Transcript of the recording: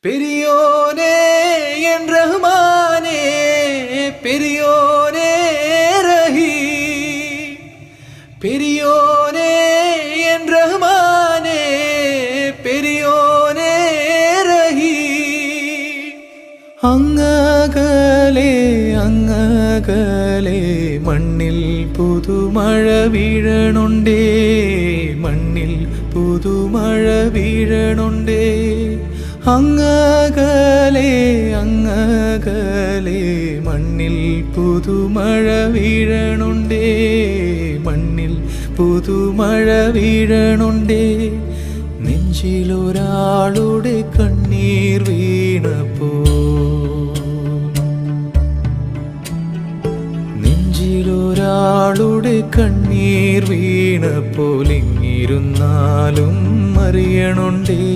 பெரியோனே என் ரஹ்மானே, பெரியோனே ரஹீம், பெரியோனே என் ரஹ்மானே, பெரியோனே ரஹீம். അങ്ങകലെ അങ്ങകലെ മണ്ണിൽ പുതുമഴ വീഴണുണ്ടേ, മണ്ണിൽ പുതുമഴ വീഴണുണ്ടേ. അങ്ങകലെ അങ്ങകലെ മണ്ണിൽ പുതുമഴ വീഴണുണ്ടേ, മണ്ണിൽ പുതുമഴ വീഴണുണ്ടേ. നെഞ്ചിലൊരാളുടെ കണ്ണീർ വീണപ്പോ, നെഞ്ചിലൊരാളുടെ കണ്ണീർ വീണപ്പോൾ ഇങ്ങിരുന്നാലും അറിയണുണ്ടേ.